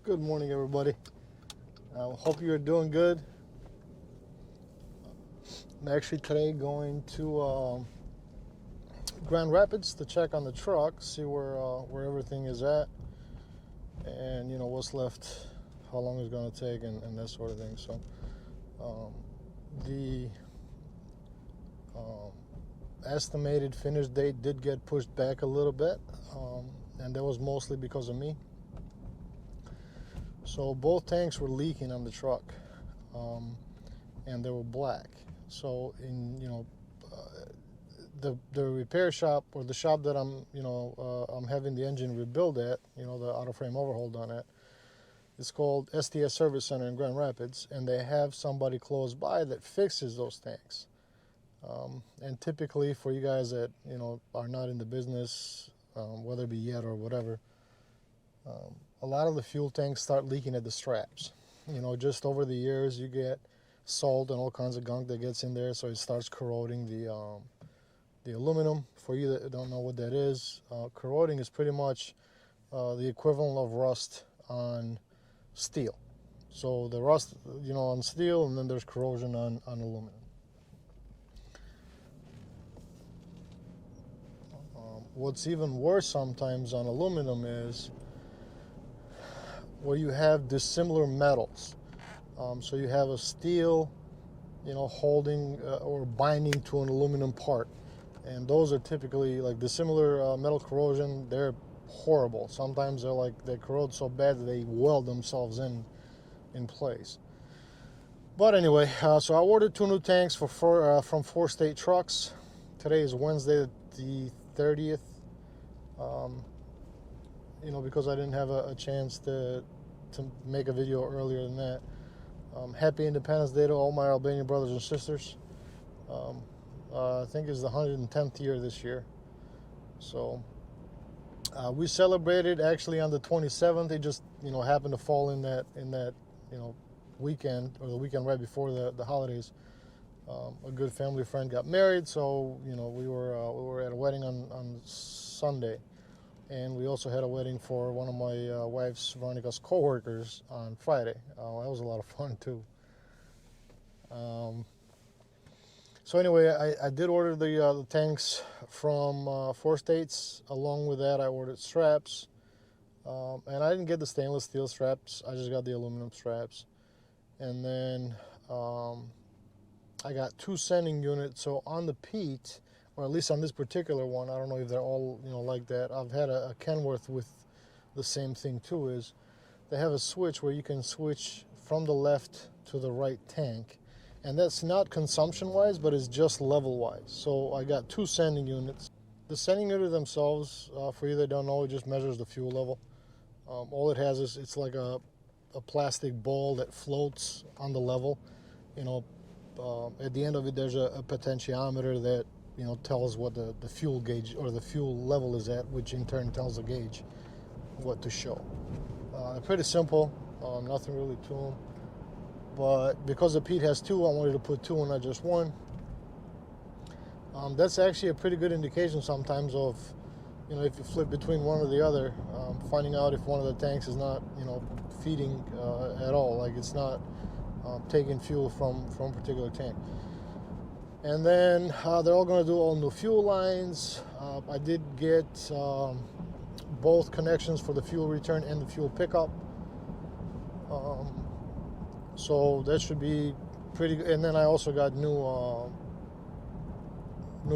Good morning, everybody. Hope you're doing good. I'm actually today going to Grand Rapids to check on the truck, see where everything is at, and what's left, how long it's going to take, and that sort of thing. So the estimated finish date did get pushed back a little bit, and that was mostly because of me. So both tanks were leaking on the truck, and they were black. So in the repair shop, or the shop that I'm having the engine rebuild at, the auto frame overhaul done at, it's called STS Service Center in Grand Rapids, and they have somebody close by that fixes those tanks. And typically, for you guys that are not in the business, whether it be yet or whatever, a lot of the fuel tanks start leaking at the straps. Just over the years, you get salt and all kinds of gunk that gets in there, so it starts corroding the aluminum. For you that don't know what that is, corroding is pretty much the equivalent of rust on steel. So the rust, on steel, and then there's corrosion on aluminum. What's even worse sometimes on aluminum is where you have dissimilar metals. So you have a steel, holding or binding to an aluminum part. And those are typically like dissimilar metal corrosion. They're horrible. Sometimes they corrode so bad that they weld themselves in place. But anyway, so I ordered 2 new tanks from 4 State Trucks. Today is Wednesday the 30th. Because I didn't have a chance to make a video earlier than that. Happy Independence Day to all my Albanian brothers and sisters. I think it's the 110th year this year. So we celebrated actually on the 27th. It just happened to fall in that weekend, or the weekend right before the holidays. A good family friend got married, so we were at a wedding on Sunday. And we also had a wedding for one of my wife's, Veronica's, co-workers on Friday. That was a lot of fun, too. So anyway, I did order the tanks from 4 States. Along with that, I ordered straps. And I didn't get the stainless steel straps. I just got the aluminum straps. And then I got 2 sending units. So on the Pete, or at least on this particular one, I don't know if they're all like that. I've had a Kenworth with the same thing too. Is they have a switch where you can switch from the left to the right tank, and that's not consumption wise, but it's just level wise. So I got 2 sending units. The sending unit themselves, for you that don't know, it just measures the fuel level. All it has is it's like a plastic ball that floats on the level. At the end of it, there's a potentiometer that tells what the fuel gauge or the fuel level is at, which in turn tells the gauge what to show. Pretty simple, nothing really to them. But because the Pete has 2, I wanted to put 2 and not just 1. That's actually a pretty good indication sometimes of, if you flip between one or the other, finding out if one of the tanks is not, feeding at all, like it's not taking fuel from a particular tank. And then they're all going to do all new fuel lines. I did get both connections for the fuel return and the fuel pickup. So that should be pretty good. And then I also got new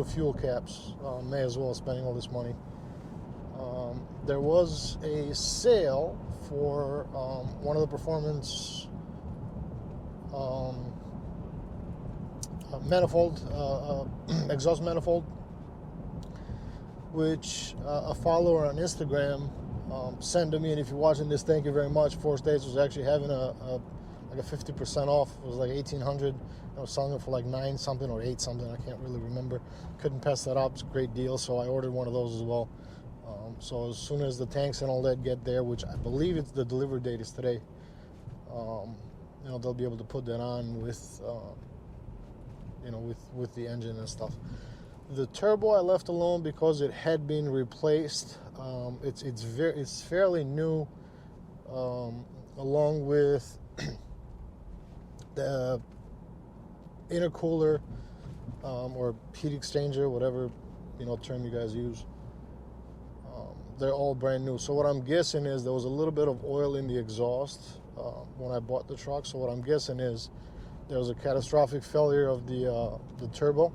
fuel caps. May as well, spending all this money. There was a sale for one of the performance manifold, exhaust manifold, which a follower on Instagram sent to me. And if you're watching this, thank you very much. 4 States was actually having like a 50% off. It was like $1,800. I was selling it for like 9 something or 8 something. I can't really remember. Couldn't pass that up. It's a great deal, so I ordered one of those as well. So as soon as the tanks and all that get there, which I believe it's the delivery date is today, they'll be able to put that on with with the engine and stuff. The turbo I left alone because it had been replaced. It's fairly new. along with the intercooler or heat exchanger, whatever term you guys use. They're all brand new. So what I'm guessing is there was a little bit of oil in the exhaust when I bought the truck. So what I'm guessing is there was a catastrophic failure of the turbo,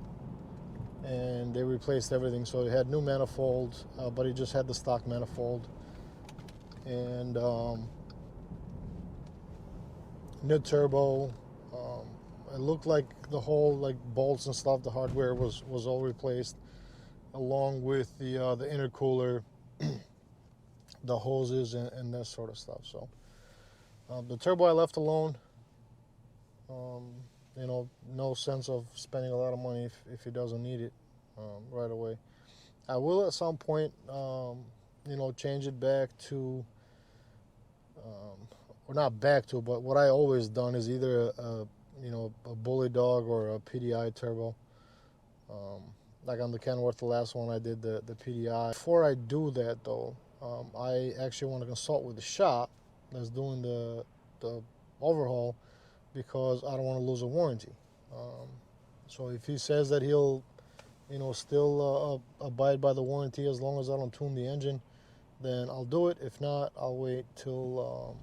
and they replaced everything. So it had new manifold, but it just had the stock manifold, and new turbo. It looked like the whole bolts and stuff, the hardware was all replaced, along with the intercooler, the hoses, and that sort of stuff. So the turbo I left alone. No sense of spending a lot of money if he doesn't need it right away. I will at some point, change it back to, or not back to, but what I always done is either a bully dog or a PDI turbo. Like on the Kenworth, the last one I did the PDI. Before I do that though, I actually want to consult with the shop that's doing the overhaul, because I don't want to lose a warranty. So if he says that he'll, still abide by the warranty as long as I don't tune the engine, then I'll do it. If not, I'll wait till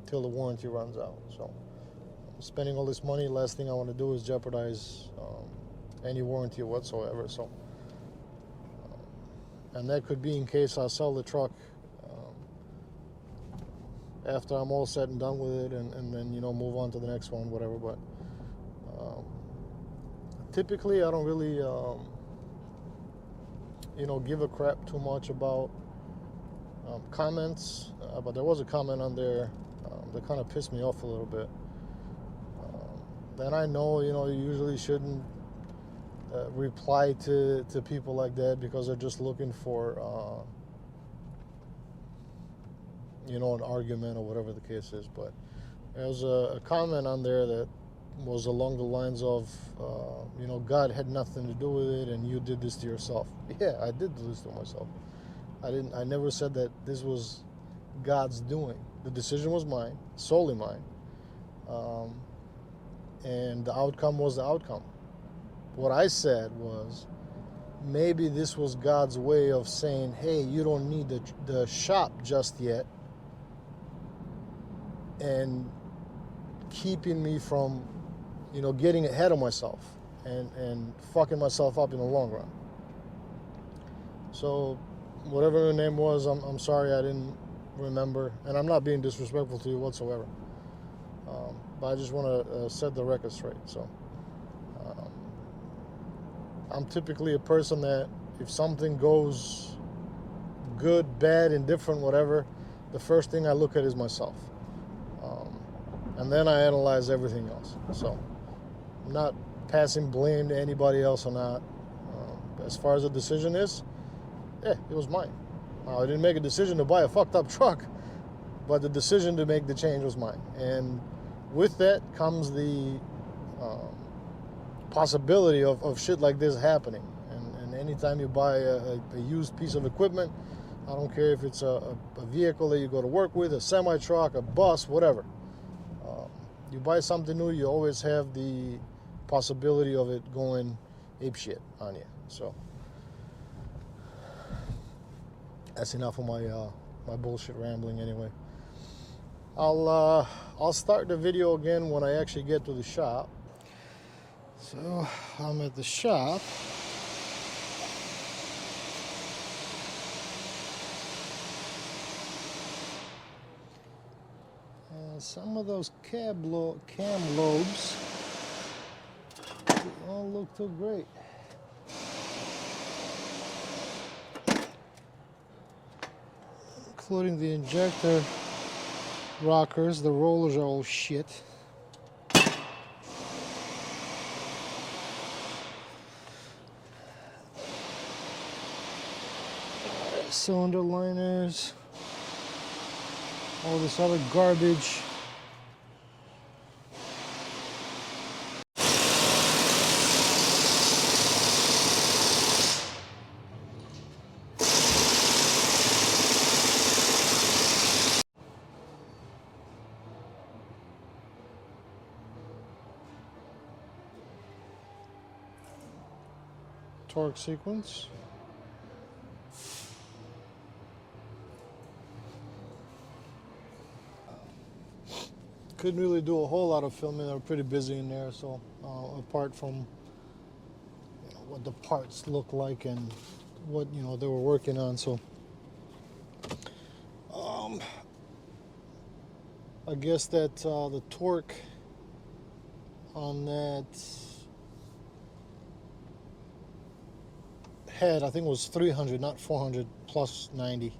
the warranty runs out. So spending all this money, last thing I want to do is jeopardize any warranty whatsoever. So, and that could be in case I sell the truck after I'm all said and done with it, and then move on to the next one, whatever. But typically I don't really give a crap too much about comments, but there was a comment on there that kind of pissed me off a little bit. And I know you usually shouldn't reply to people like that, because they're just looking for an argument or whatever the case is. But there was a comment on there that was along the lines of, God had nothing to do with it, and you did this to yourself. Yeah, I did do this to myself. I never said that this was God's doing. The decision was mine, solely mine, and the outcome was the outcome. What I said was, maybe this was God's way of saying, hey, you don't need the shop just yet, and keeping me from, getting ahead of myself and fucking myself up in the long run. So whatever her name was, I'm sorry, I didn't remember, and I'm not being disrespectful to you whatsoever. But I just want to set the record straight. So I'm typically a person that if something goes good, bad, indifferent, whatever, the first thing I look at is myself. And then I analyze everything else. So I'm not passing blame to anybody else or not. As far as the decision is, it was mine. I didn't make a decision to buy a fucked up truck, but the decision to make the change was mine. And with that comes the possibility of shit like this happening. And anytime you buy a used piece of equipment, I don't care if it's a vehicle that you go to work with, a semi-truck, a bus, whatever. You buy something new, you always have the possibility of it going apeshit on you. So that's enough of my bullshit rambling anyway. I'll start the video again when I actually get to the shop. So I'm at the shop. And some of those cam lobes don't look too great. Including the injector rockers. The rollers are all shit. Cylinder liners, all this other garbage. torque sequence. Couldn't really do a whole lot of filming. They were pretty busy in there, so apart from what the parts look like and what they were working on, so I guess that the torque on that head, I think it was 300, not 400 plus 90.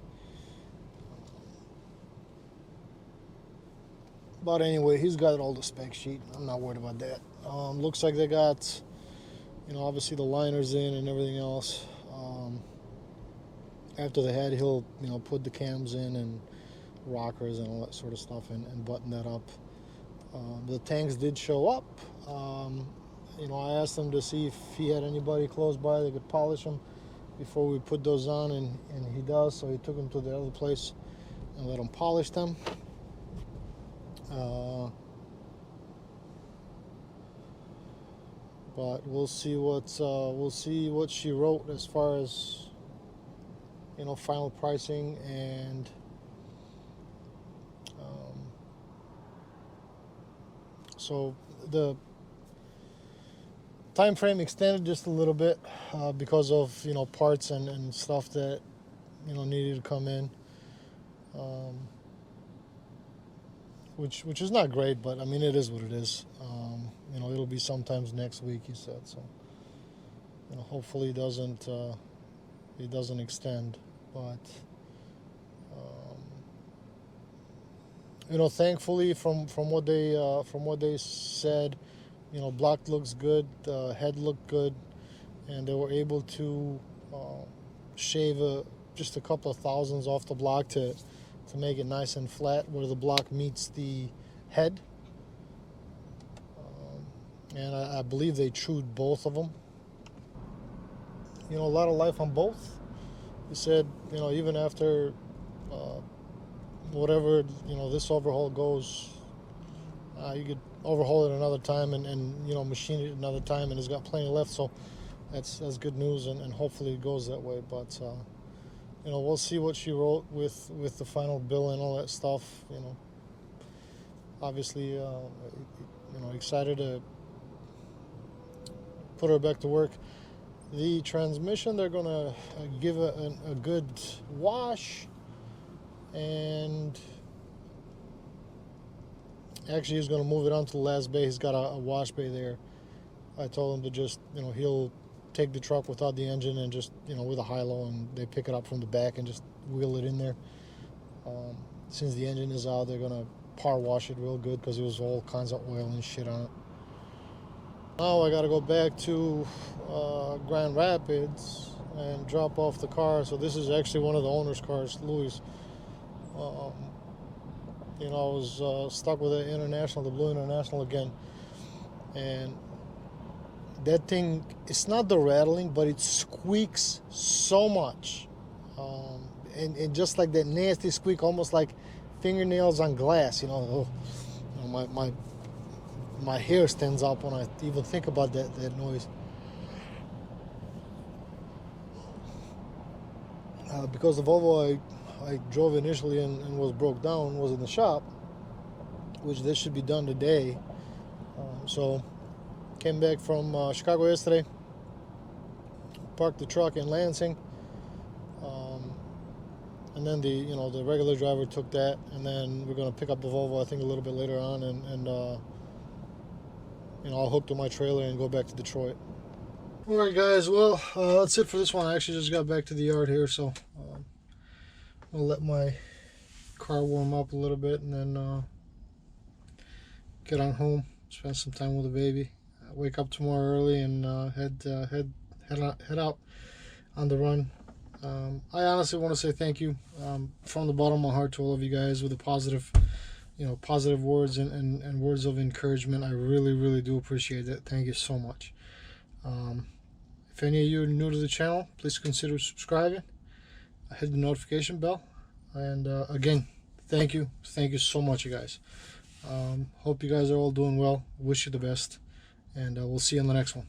But anyway, he's got all the spec sheet. I'm not worried about that. Looks like they got, obviously the liners in and everything else. After the head, he'll, put the cams in and rockers and all that sort of stuff and button that up. The tanks did show up. I asked him to see if he had anybody close by that could polish them before we put those on, and he does. So he took them to the other place and let him polish them. But we'll see what she wrote as far as final pricing, and so the time frame extended just a little bit because of parts and stuff that needed to come in, which is not great, but I mean it is what it is. It'll be sometimes next week, he said. So hopefully it doesn't extend, but thankfully from what they said, block looks good, head looked good, and they were able to shave just a couple of thousands off the block to make it nice and flat where the block meets the head. And I believe they trued both of them. A lot of life on both. He said, even after whatever, this overhaul goes, you could overhaul it another time and machine it another time, and it's got plenty left. So that's good news, and hopefully it goes that way. But we'll see what she wrote with the final bill and all that stuff. Obviously, excited to put her back to work. The transmission, they're gonna give a good wash, and actually he's gonna move it onto the last bay. He's got a wash bay there. I told him to just, he'll take the truck without the engine and just, with a high-low, and they pick it up from the back and just wheel it in there. Since the engine is out, they're gonna power wash it real good because there was all kinds of oil and shit on it. Now I gotta go back to Grand Rapids and drop off the car. So this is actually one of the owner's cars, Louis. I was stuck with the International, the Blue International again, and that thing, it's not the rattling, but it squeaks so much, and just like that nasty squeak, almost like fingernails on glass. My hair stands up when I even think about that noise. Because the Volvo I drove initially and was broke down was in the shop, which this should be done today. So came back from Chicago yesterday, parked the truck in Lansing, and then the regular driver took that, and then we're going to pick up the Volvo I think a little bit later on, and I'll hook to my trailer and go back to Detroit. Alright guys, well, that's it for this one. I actually just got back to the yard here, so I'll let my car warm up a little bit and then get on home, spend some time with the baby, wake up tomorrow early and head out on the run. I honestly want to say thank you from the bottom of my heart to all of you guys with the positive words and words of encouragement. I really do appreciate it. Thank you so much. If any of you are new to the channel, please consider subscribing, hit the notification bell, and again, thank you so much, you guys. Hope you guys are all doing well. Wish you the best, and we'll see you on the next one.